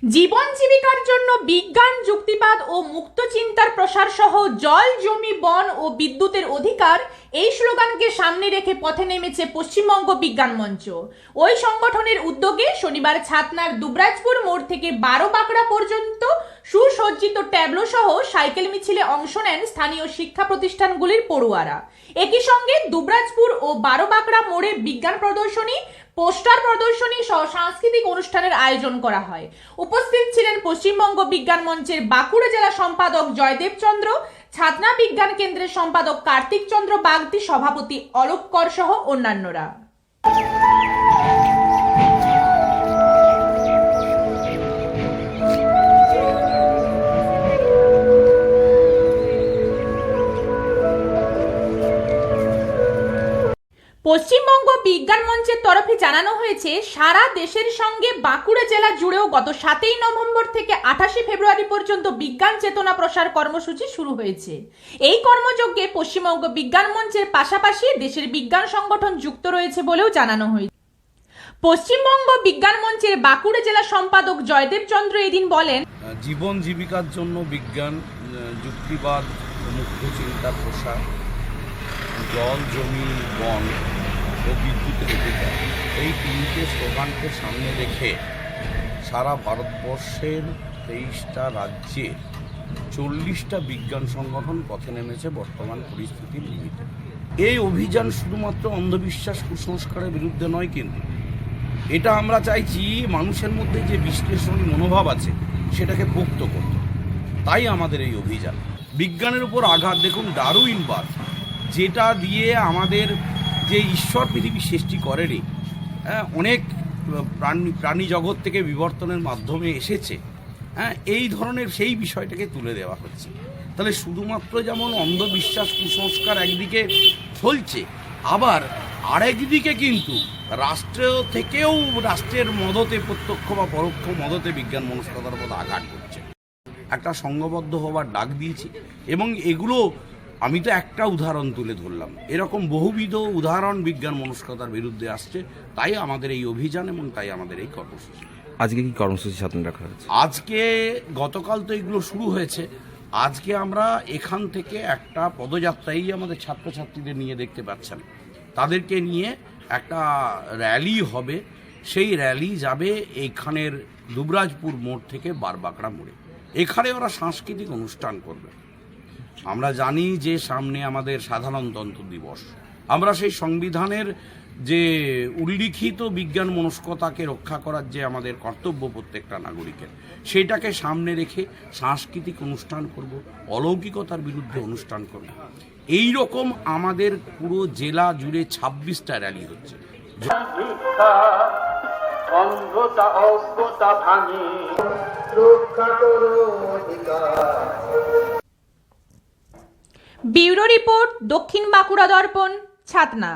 জীবন জীবিকার জন্য বিজ্ঞান, যুক্তিবাদ ও মুক্ত চিন্তার প্রসার সহ জল, জমি, বন ও বিদ্যুতের অধিকার এই স্লোগানকে সামনে রেখে পথে নেমেছে পশ্চিমবঙ্গ বিজ্ঞান মঞ্চ। ওই সংগঠনের উদ্যোগে শনিবার ছাতনার দুবরাজপুর মোড় থেকে বারোবাঁকড়া পর্যন্ত সুসজ্জিত ট্যাবলো সহ সাইকেল মিছিলে অংশ নেন স্থানীয় শিক্ষা প্রতিষ্ঠানগুলির পড়ুয়ারা। একই সঙ্গে দুবরাজপুর ও বারোবাঁকড়া মোড়ে বিজ্ঞান প্রদর্শনী, পোস্টার প্রদর্শনী সহ সাংস্কৃতিক অনুষ্ঠানের আয়োজন করা হয়। উপস্থিত ছিলেন পশ্চিমবঙ্গ বিজ্ঞান মঞ্চের বাঁকুড়া জেলা সম্পাদক জয়দেব চন্দ্র, ছাতনা বিজ্ঞান কেন্দ্রের সম্পাদক কার্তিক চন্দ্র বাগদি, সভাপতি অলোক কর সহ অন্যান্যরা। পশ্চিমবঙ্গ বিজ্ঞান মঞ্চের তরফে জানানো হয়েছে, সারা দেশের সঙ্গে বাঁকুড়া জেলা জুড়েও গত 7 নভেম্বর থেকে 28 ফেব্রুয়ারি পর্যন্ত বিজ্ঞান চেতনা প্রসার কর্মসূচি শুরু হয়েছে। এই কর্মযজ্ঞে পশ্চিমবঙ্গ বিজ্ঞান মঞ্চের পাশাপাশি দেশের বিজ্ঞান সংগঠন যুক্ত রয়েছে বলেও জানানো হয়েছে। পশ্চিমবঙ্গ বিজ্ঞান মঞ্চের বাঁকুড়া জেলা সম্পাদক জয়দেব চন্দ্র এদিন বলেন, জীবন জীবিকার জন্য বিজ্ঞান, যুক্তিবাদ, মুক্ত চিন্তার প্রসার, জল, জমি, বন ও বিদ্যুতের অধিকার, এই তিনটে স্লোগানকে সামনে রেখে সারা ভারতবর্ষের 23টা রাজ্যে 40টা বিজ্ঞান সংগঠন পথে নেমেছে বর্তমান পরিস্থিতির নিমিত্তে। এই অভিযান শুধুমাত্র অন্ধবিশ্বাস, কুসংস্কারের বিরুদ্ধে নয়, কিন্তু এটা আমরা চাইছি মানুষের মধ্যে যে বিশ্লেষণী মনোভাব আছে সেটাকে পোক্ত করতে। তাই আমাদের এই অভিযান। বিজ্ঞানের উপর আঘাত, দেখুন ডারউইনবাদ, যেটা দিয়ে আমাদের যে ঈশ্বর পৃথিবী সৃষ্টি করেনি, অনেক প্রাণী জগৎ থেকে বিবর্তনের মাধ্যমে এসেছে, এই ধরনের সেই বিষয়টাকে তুলে দেওয়া হচ্ছে। তাহলে শুধুমাত্র যেমন অন্ধবিশ্বাস, কুসংস্কার একদিকে চলছে, আবার আরেকদিকে কিন্তু রাষ্ট্র থেকেও রাষ্ট্রের মদতে, প্রত্যক্ষ বা পরোক্ষ মদতে বিজ্ঞান মনস্কতার উপর আঘাত করছে। একটা সংঘবদ্ধ হওয়ার ডাক দিয়েছি, এবং এগুলো আমি তো একটা উদাহরণ তুলে ধরলাম, এরকম বহুবিধ উদাহরণ বিজ্ঞান মনস্কতার বিরুদ্ধে আসছে। তাই আমাদের এই অভিযান এবং তাই আমাদের এই কর্মসূচি। আজকে কি কর্মসূচি সামনে রাখা হয়েছে? আজকে, গতকাল তো এগুলো শুরু হয়েছে। আজকে আমরা এখান থেকে একটা পদযাত্রাই আমাদের ছাত্রছাত্রীদের নিয়ে, দেখতে পাচ্ছেন, তাদেরকে নিয়ে একটা র্যালি হবে। সেই র্যালি যাবে এইখানের দুবরাজপুর মোড় থেকে বারবাঁকড়া মোড়ে। এখানে ওরা সাংস্কৃতিক অনুষ্ঠান করবে। আমরা জানি যে সামনে আমাদের সাধারণতন্ত্র দিবস, আমরা সেই সংবিধানের যে উল্লিখিত বিজ্ঞান মনস্কতাকে রক্ষা করার যে আমাদের কর্তব্য প্রত্যেকটা নাগরিকের, সেটাকে সামনে রেখে সাংস্কৃতিক অনুষ্ঠান করব, অলৌকিকতার বিরুদ্ধে অনুষ্ঠান করব। এই রকম আমাদের পুরো জেলা জুড়ে 26টা র্যালি হচ্ছে। ব্যুরো রিপোর্ট, দক্ষিণ বাঁকুড়া দর্পণ, ছাতনা।